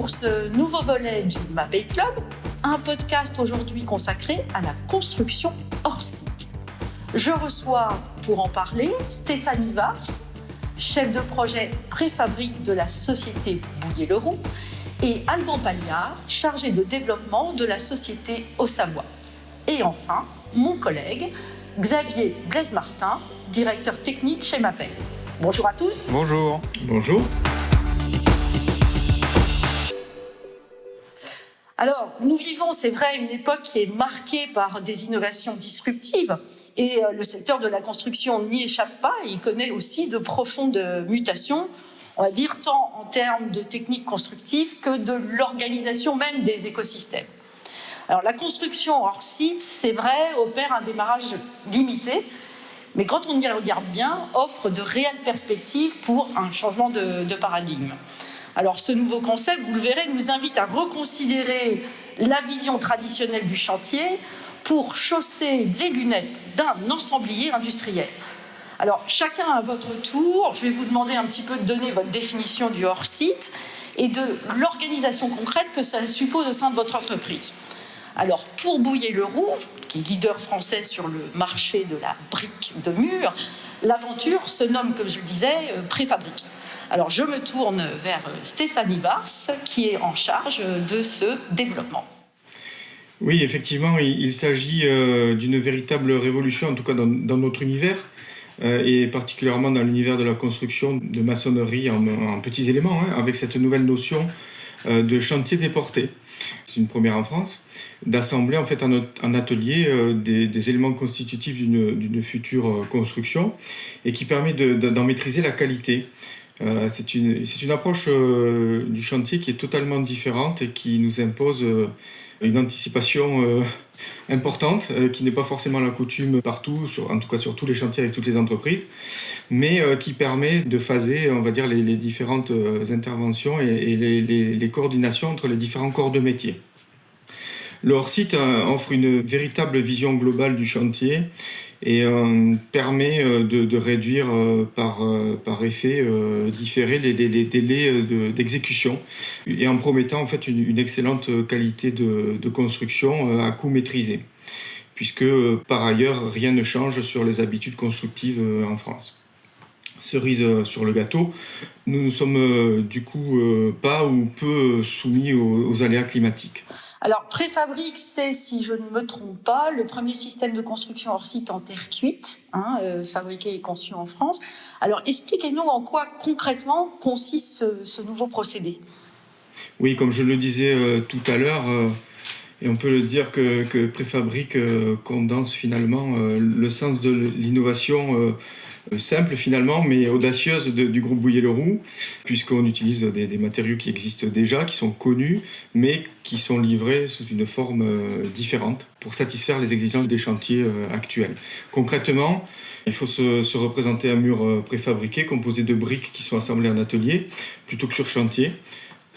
pour ce nouveau volet du MAPEI Club, un podcast aujourd'hui consacré à la construction hors site. Je reçois pour en parler Stéphanie Vars, chef de projet préfabrique de la société Bouillé-Leroux, et Alban Pagliard, chargé de développement de la société Haut-Savoie. Et enfin, mon collègue Xavier Blaise-Martin, directeur technique chez MAPEI. Bonjour à tous. Bonjour. Bonjour. Alors, nous vivons, c'est vrai, une époque qui est marquée par des innovations disruptives et le secteur de la construction n'y échappe pas. Il connaît aussi de profondes mutations, on va dire, tant en termes de techniques constructives que de l'organisation même des écosystèmes. Alors, la construction hors site, c'est vrai, opère un démarrage limité, mais quand on y regarde bien, offre de réelles perspectives pour un changement de paradigme. Alors, ce nouveau concept, vous le verrez, nous invite à reconsidérer la vision traditionnelle du chantier pour chausser les lunettes d'un ensemblier industriel. Alors, chacun à votre tour, je vais vous demander un petit peu de donner votre définition du hors-site et de l'organisation concrète que ça suppose au sein de votre entreprise. Alors, pour Bouillé-Leroux, qui est leader français sur le marché de la brique de mur, l'aventure se nomme, comme je le disais, préfabrique. Alors, je me tourne vers Stéphanie Vars, qui est en charge de ce développement. Oui, effectivement, il s'agit d'une véritable révolution, en tout cas dans notre univers, et particulièrement dans l'univers de la construction de maçonnerie en petits éléments, avec cette nouvelle notion de chantier déporté. C'est une première en France, d'assembler en fait en atelier des éléments constitutifs d'une future construction et qui permet d'en maîtriser la qualité. C'est une approche du chantier qui est totalement différente et qui nous impose une anticipation importante, qui n'est pas forcément la coutume partout, en tout cas sur tous les chantiers avec toutes les entreprises, mais qui permet de phaser, on va dire, les différentes interventions et les coordinations entre les différents corps de métier. Le hors-site offre une véritable vision globale du chantier et permet de réduire par effet différé les délais d'exécution et en promettant en fait une excellente qualité de construction à coût maîtrisé, puisque par ailleurs rien ne change sur les habitudes constructives en France. Cerise sur le gâteau, nous ne sommes du coup pas ou peu soumis aux aléas climatiques. Alors, préfabrique, c'est, si je ne me trompe pas, le premier système de construction hors site en terre cuite, fabriqué et conçu en France. Alors, expliquez-nous en quoi concrètement consiste ce nouveau procédé. Oui, comme je le disais tout à l'heure, et on peut le dire que préfabrique condense finalement le sens de l'innovation simple finalement, mais audacieuse du groupe Bouillé-Leroux, puisqu'on utilise des matériaux qui existent déjà, qui sont connus, mais qui sont livrés sous une forme différente pour satisfaire les exigences des chantiers actuels. Concrètement, il faut se représenter un mur préfabriqué composé de briques qui sont assemblées en atelier plutôt que sur chantier.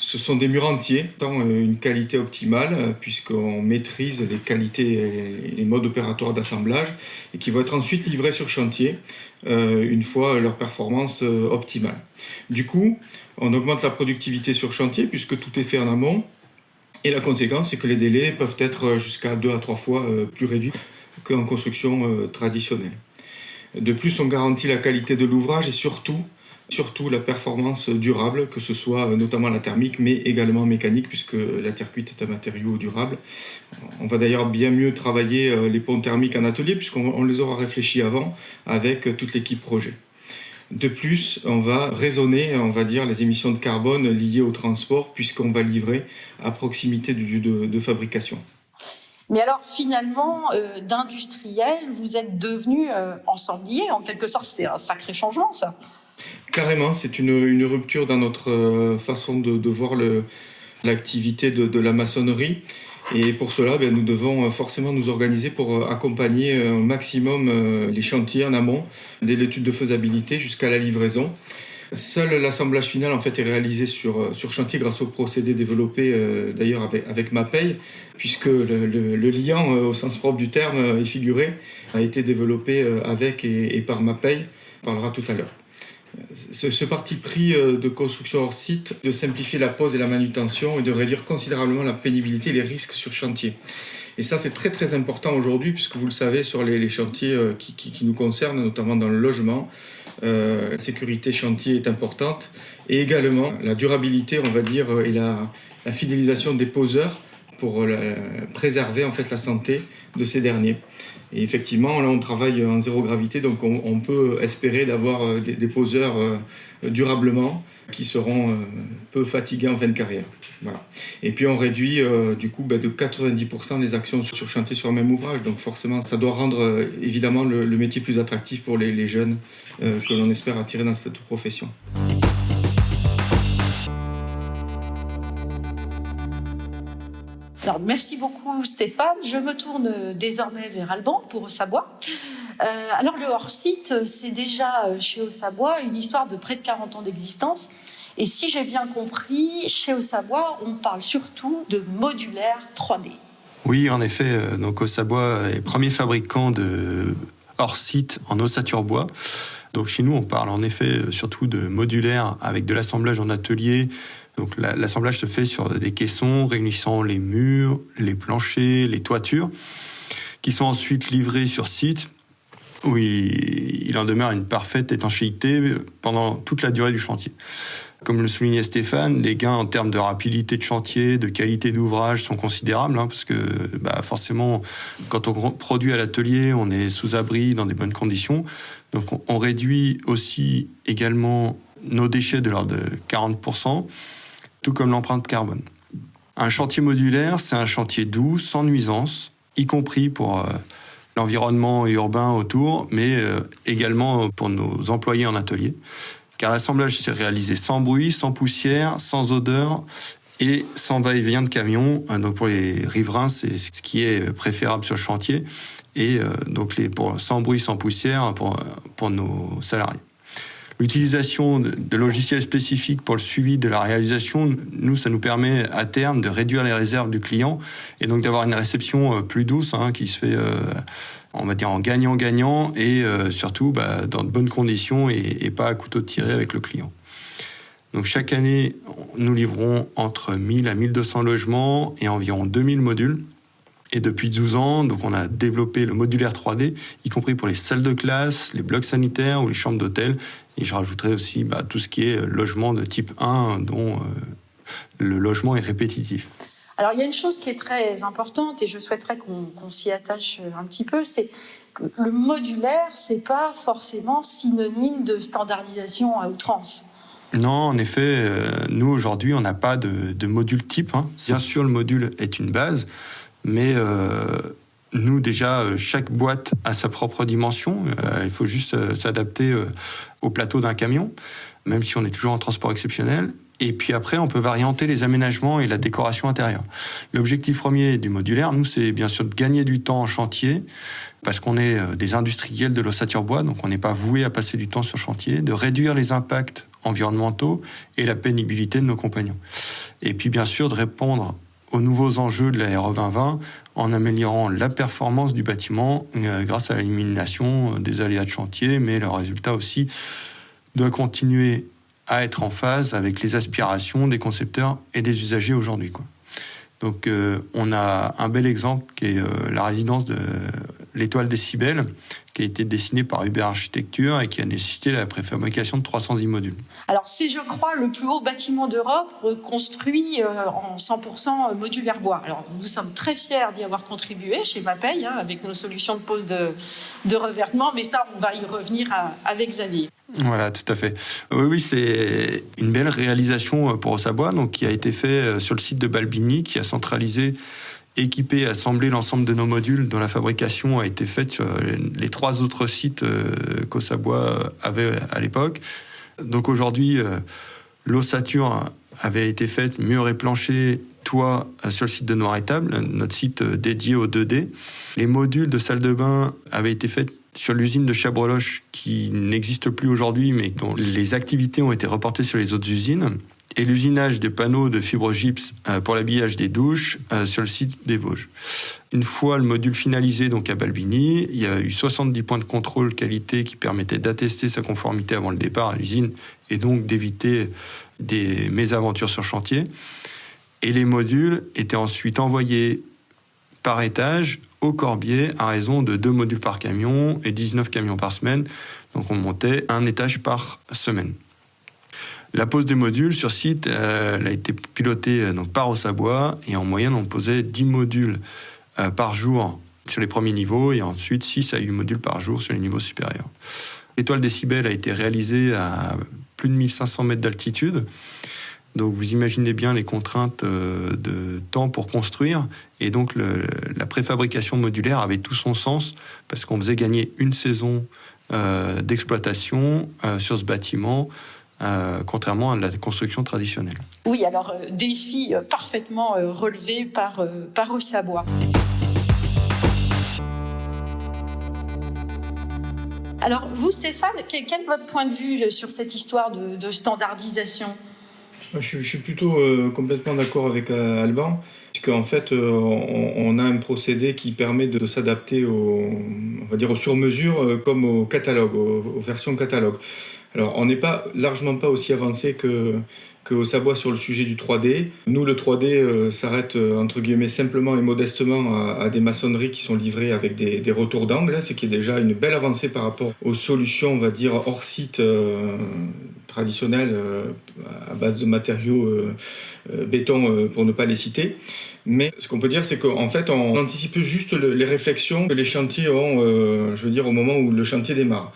Ce sont des murs entiers, dans une qualité optimale, puisqu'on maîtrise les qualités et les modes opératoires d'assemblage, et qui vont être ensuite livrés sur chantier, une fois leur performance optimale. Du coup, on augmente la productivité sur chantier, puisque tout est fait en amont, et la conséquence, c'est que les délais peuvent être jusqu'à 2 à 3 fois plus réduits qu'en construction traditionnelle. De plus, on garantit la qualité de l'ouvrage et surtout la performance durable, que ce soit notamment la thermique, mais également mécanique, puisque la terre cuite est un matériau durable. On va d'ailleurs bien mieux travailler les ponts thermiques en atelier, puisqu'on les aura réfléchis avant avec toute l'équipe projet. De plus, on va raisonner, on va dire, les émissions de carbone liées au transport, puisqu'on va livrer à proximité du lieu de fabrication. Mais alors finalement, d'industriel, vous êtes devenu ensemblier, en quelque sorte, c'est un sacré changement ça. Carrément, c'est une rupture dans notre façon de voir l'activité de la maçonnerie. Et pour cela, nous devons forcément nous organiser pour accompagner au maximum les chantiers en amont, dès l'étude de faisabilité jusqu'à la livraison. Seul l'assemblage final en fait, est réalisé sur chantier grâce au procédé développé d'ailleurs avec MAPEI, puisque le liant au sens propre du terme est figuré, a été développé avec et par MAPEI, on parlera tout à l'heure. Ce parti pris de construction hors site, de simplifier la pose et la manutention et de réduire considérablement la pénibilité et les risques sur chantier. Et ça, c'est très très important aujourd'hui, puisque vous le savez, sur les chantiers qui nous concernent, notamment dans le logement, la sécurité chantier est importante. Et également, la durabilité, on va dire, et la fidélisation des poseurs pour préserver en fait la santé de ces derniers. Et effectivement, là, on travaille en zéro gravité, donc on peut espérer d'avoir des poseurs durablement qui seront peu fatigués en fin de carrière. Voilà. Et puis, on réduit du coup de 90% les actions sur chantier sur le même ouvrage. Donc forcément, ça doit rendre évidemment le métier plus attractif pour les jeunes que l'on espère attirer dans cette profession. Alors, merci beaucoup Stéphane. Je me tourne désormais vers Alban pour Haussabois. Alors le hors-site, c'est déjà chez Haussabois une histoire de près de 40 ans d'existence. Et si j'ai bien compris, chez Haussabois, on parle surtout de modulaire 3D. Oui, en effet, donc Haussabois est premier fabricant de hors-site en ossature bois. Donc chez nous, on parle en effet surtout de modulaire avec de l'assemblage en atelier. Donc l'assemblage se fait sur des caissons réunissant les murs, les planchers, les toitures, qui sont ensuite livrés sur site, où il en demeure une parfaite étanchéité pendant toute la durée du chantier. Comme le soulignait Stéphane, les gains en termes de rapidité de chantier, de qualité d'ouvrage sont considérables, parce que forcément, quand on produit à l'atelier, on est sous abri dans des bonnes conditions. Donc on réduit aussi également nos déchets de l'ordre de 40%, tout comme l'empreinte carbone. Un chantier modulaire, c'est un chantier doux, sans nuisance, y compris pour l'environnement urbain autour, mais également pour nos employés en atelier. Car l'assemblage s'est réalisé sans bruit, sans poussière, sans odeur et sans va-et-vient de camions. Donc pour les riverains, c'est ce qui est préférable sur le chantier. Et donc sans bruit, sans poussière pour nos salariés. L'utilisation de logiciels spécifiques pour le suivi de la réalisation, ça nous permet à terme de réduire les réserves du client et donc d'avoir une réception plus douce qui se fait, on va dire, en gagnant-gagnant et surtout dans de bonnes conditions et pas à couteau tiré avec le client. Donc chaque année, nous livrons entre 1000 à 1200 logements et environ 2000 modules. Et depuis 12 ans, donc on a développé le modulaire 3D, y compris pour les salles de classe, les blocs sanitaires ou les chambres d'hôtel. Et je rajouterai aussi tout ce qui est logement de type 1, dont le logement est répétitif. Alors il y a une chose qui est très importante, et je souhaiterais qu'on s'y attache un petit peu, c'est que le modulaire, c'est pas forcément synonyme de standardisation à outrance. Non, en effet, nous aujourd'hui, on n'a pas de module type. Bien sûr, le module est une base, mais nous, déjà, chaque boîte a sa propre dimension. Il faut juste s'adapter au plateau d'un camion, même si on est toujours en transport exceptionnel. Et puis après, on peut varianter les aménagements et la décoration intérieure. L'objectif premier du modulaire, nous, c'est bien sûr de gagner du temps en chantier, parce qu'on est des industriels de l'ossature bois, donc on n'est pas voué à passer du temps sur chantier, de réduire les impacts environnementaux et la pénibilité de nos compagnons. Et puis bien sûr, de répondre aux nouveaux enjeux de la RE 2020 en améliorant la performance du bâtiment grâce à l'élimination des aléas de chantier, mais le résultat aussi doit continuer à être en phase avec les aspirations des concepteurs et des usagers aujourd'hui, Donc on a un bel exemple qui est la résidence de l'Étoile Décibel, qui a été dessinée par Hubert Architecture et qui a nécessité la préfabrication de 310 modules. Alors c'est, je crois, le plus haut bâtiment d'Europe construit en 100% modulaire bois. Alors nous sommes très fiers d'y avoir contribué chez Mapei, avec nos solutions de pose de revêtement, mais ça on va y revenir avec Xavier. Voilà, tout à fait. Oui, c'est une belle réalisation pour Haussabois, donc qui a été fait sur le site de Balbigny, qui a centralisé, équipé et assemblé l'ensemble de nos modules, dont la fabrication a été faite sur les 3 autres sites qu'Haussabois avait à l'époque. Donc aujourd'hui, l'ossature avait été faite, murs et planchers, toit sur le site de Noiretable, notre site dédié au 2D. Les modules de salle de bain avaient été faits sur l'usine de Chabreloche, qui n'existe plus aujourd'hui, mais dont les activités ont été reportées sur les autres usines, et l'usinage des panneaux de fibre gypse pour l'habillage des douches sur le site des Vosges. Une fois le module finalisé donc à Balbini, il y a eu 70 points de contrôle qualité qui permettaient d'attester sa conformité avant le départ à l'usine et donc d'éviter des mésaventures sur chantier. Et les modules étaient ensuite envoyés par étage au Corbier à raison de 2 modules par camion et 19 camions par semaine. Donc on montait un étage par semaine. La pose des modules sur site elle a été pilotée donc, par Haut-Savoie et en moyenne on posait 10 modules par jour sur les premiers niveaux et ensuite 6 à 8 modules par jour sur les niveaux supérieurs. L'étoile décibel a été réalisée à plus de 1500 mètres d'altitude. Donc vous imaginez bien les contraintes de temps pour construire. Et donc la préfabrication modulaire avait tout son sens parce qu'on faisait gagner une saison d'exploitation sur ce bâtiment, contrairement à la construction traditionnelle. Oui, alors défi parfaitement relevé par Haut-Savoie. Alors vous, Stéphane, quel est votre point de vue sur cette histoire de standardisation ? Je suis plutôt complètement d'accord avec Alban, puisqu'en fait, on a un procédé qui permet de s'adapter on va dire aux sur-mesures comme au catalogue, aux versions catalogue. Alors, on n'est largement pas aussi avancé qu'au Savoie sur le sujet du 3D. Nous, le 3D s'arrête, entre guillemets, simplement et modestement à des maçonneries qui sont livrées avec des retours d'angle, ce qui est déjà une belle avancée par rapport aux solutions, on va dire, hors site traditionnelles à base de matériaux béton, pour ne pas les citer. Mais ce qu'on peut dire, c'est qu'en fait, on anticipe juste les réflexions que les chantiers ont, au moment où le chantier démarre.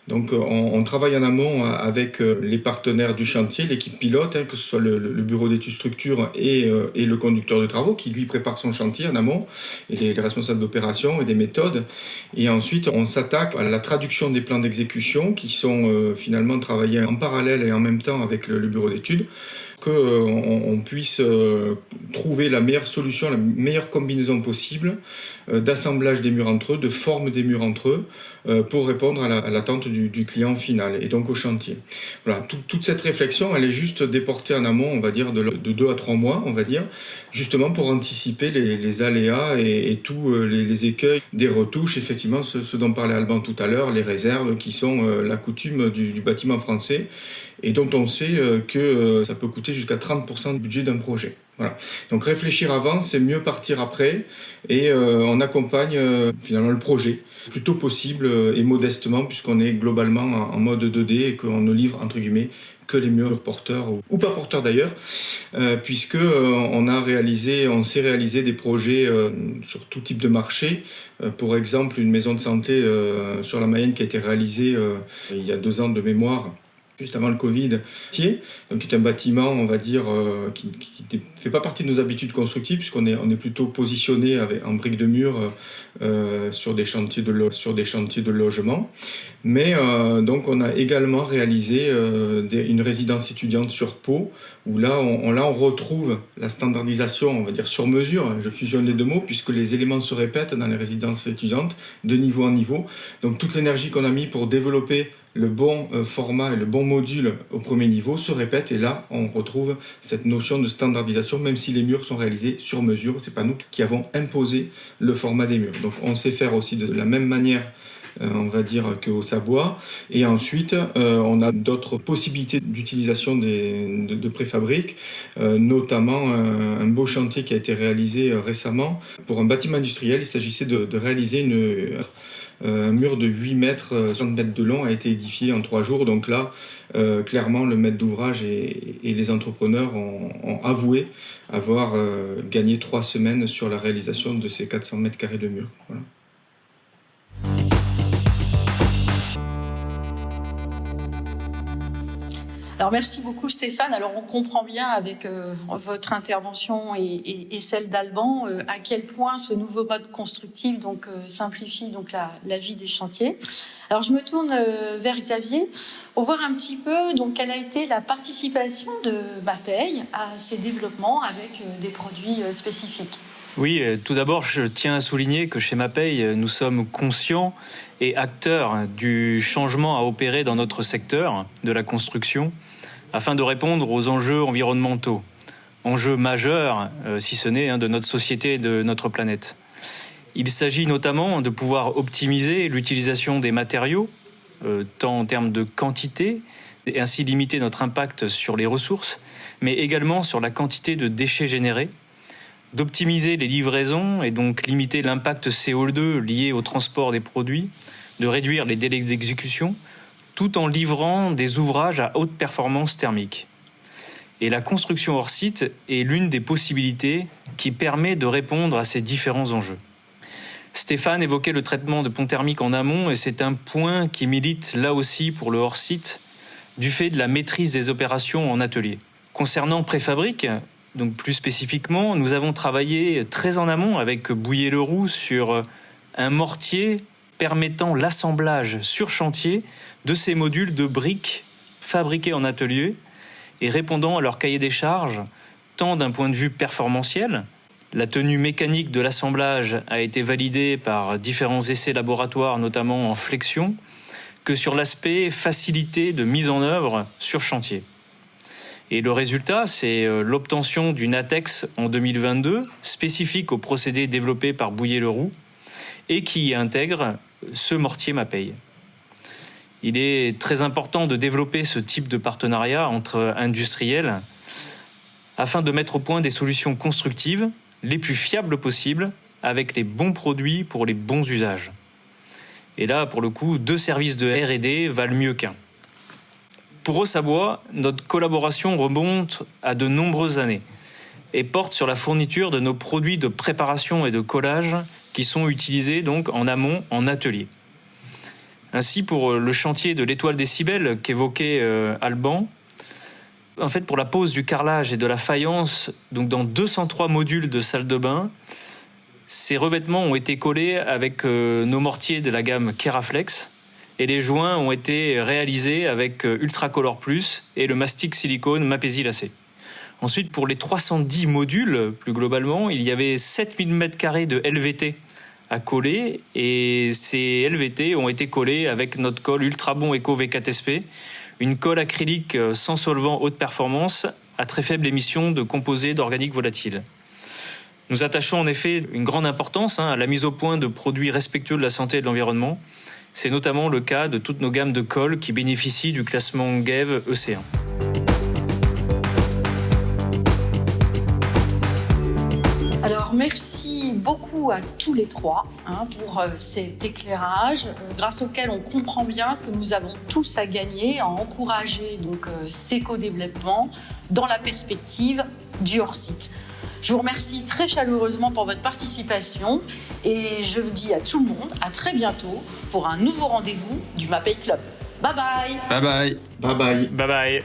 Donc on travaille en amont avec les partenaires du chantier, l'équipe pilote, que ce soit le bureau d'études structure et le conducteur de travaux qui lui prépare son chantier en amont, et les responsables d'opération et des méthodes. Et ensuite on s'attaque à la traduction des plans d'exécution qui sont finalement travaillés en parallèle et en même temps avec le bureau d'études, qu'on puisse trouver la meilleure solution, la meilleure combinaison possible d'assemblage des murs entre eux, de forme des murs entre eux, pour répondre à l'attente du client final et donc au chantier. Voilà, toute cette réflexion, elle est juste déportée en amont, on va dire, de 2 à 3 mois, on va dire, justement pour anticiper les aléas et tous les écueils des retouches, effectivement, ce dont parlait Alban tout à l'heure, les réserves qui sont la coutume du bâtiment français et dont on sait que ça peut coûter jusqu'à 30% du budget d'un projet. Voilà. Donc réfléchir avant, c'est mieux partir après, et on accompagne finalement le projet le plus tôt possible et modestement, puisqu'on est globalement en mode 2D et qu'on ne livre entre guillemets que les murs porteurs ou pas porteurs d'ailleurs, puisque on sait réaliser des projets sur tout type de marché. Pour exemple, une maison de santé sur la Mayenne qui a été réalisée il y a 2 ans de mémoire, juste avant le Covid, donc qui est un bâtiment, on va dire, qui ne fait pas partie de nos habitudes constructives, puisqu'on est plutôt positionné en briques de mur sur des chantiers de logement. Mais donc on a également réalisé une résidence étudiante sur Pau, où là on retrouve la standardisation, on va dire sur mesure. Je fusionne les 2 mots, puisque les éléments se répètent dans les résidences étudiantes, de niveau en niveau. Donc toute l'énergie qu'on a mis pour développer le bon format et le bon module au premier niveau se répète, et là on retrouve cette notion de standardisation, même si les murs sont réalisés sur mesure. C'est pas nous qui avons imposé le format des murs. Donc on sait faire aussi de la même manière, on va dire, qu'au Savoie. Et ensuite, on a d'autres possibilités d'utilisation de préfabriques, notamment un beau chantier qui a été réalisé récemment pour un bâtiment industriel. Il s'agissait de réaliser un mur de 8 mètres, 60 mètres de long a été édifié en 3 jours. Donc là, clairement, le maître d'ouvrage et les entrepreneurs ont avoué avoir gagné 3 semaines sur la réalisation de ces 400 mètres carrés de mur. Voilà. Alors merci beaucoup Stéphane. Alors on comprend bien avec votre intervention et celle d'Alban à quel point ce nouveau mode constructif simplifie la vie des chantiers. Alors je me tourne vers Xavier pour voir un petit peu quelle a été la participation de Mapei à ces développements avec des produits spécifiques. Oui, tout d'abord, je tiens à souligner que chez Mapei, nous sommes conscients et acteurs du changement à opérer dans notre secteur de la construction afin de répondre aux enjeux environnementaux, enjeux majeurs, si ce n'est de notre société et de notre planète. Il s'agit notamment de pouvoir optimiser l'utilisation des matériaux, tant en termes de quantité, et ainsi limiter notre impact sur les ressources, mais également sur la quantité de déchets générés, d'optimiser les livraisons et donc limiter l'impact CO2 lié au transport des produits, de réduire les délais d'exécution, tout en livrant des ouvrages à haute performance thermique. Et la construction hors site est l'une des possibilités qui permet de répondre à ces différents enjeux. Stéphane évoquait le traitement de ponts thermiques en amont et c'est un point qui milite là aussi pour le hors site du fait de la maîtrise des opérations en atelier. Concernant Préfabrique, donc plus spécifiquement, nous avons travaillé très en amont avec Bouillet-Leroux sur un mortier permettant l'assemblage sur chantier de ces modules de briques fabriqués en atelier et répondant à leur cahier des charges, tant d'un point de vue performantiel. La tenue mécanique de l'assemblage a été validée par différents essais laboratoires, notamment en flexion, que sur l'aspect facilité de mise en œuvre sur chantier. Et le résultat, c'est l'obtention d'une ATEX en 2022, spécifique au procédé développé par Bouillet-Leroux, et qui intègre ce mortier Mapei. Il est très important de développer ce type de partenariat entre industriels afin de mettre au point des solutions constructives les plus fiables possibles avec les bons produits pour les bons usages. Et là, pour le coup, 2 services de R&D valent mieux qu'un. Pour Haut-Savoie, notre collaboration remonte à de nombreuses années et porte sur la fourniture de nos produits de préparation et de collage qui sont utilisés donc en amont, en atelier. Ainsi, pour le chantier de l'Étoile des Cybèles qu'évoquait Alban, en fait, pour la pose du carrelage et de la faïence, donc dans 203 modules de salle de bain, ces revêtements ont été collés avec nos mortiers de la gamme Keraflex et les joints ont été réalisés avec Ultracolor Plus et le mastic silicone Mapesi lacé. Ensuite, pour les 310 modules, plus globalement, il y avait 7000 m² de LVT à coller et ces LVT ont été collés avec notre colle Ultrabond Eco V4SP, une colle acrylique sans solvant haute performance à très faible émission de composés d'organiques volatiles. Nous attachons en effet une grande importance à la mise au point de produits respectueux de la santé et de l'environnement. C'est notamment le cas de toutes nos gammes de colles qui bénéficient du classement GEV EC1. Alors merci beaucoup à tous les trois pour cet éclairage grâce auquel on comprend bien que nous avons tous à gagner à encourager donc ces co-développements dans la perspective du hors-site. Je vous remercie très chaleureusement pour votre participation et je vous dis à tout le monde à très bientôt pour un nouveau rendez-vous du Mapei Club. Bye bye. Bye bye. Bye bye. Bye bye.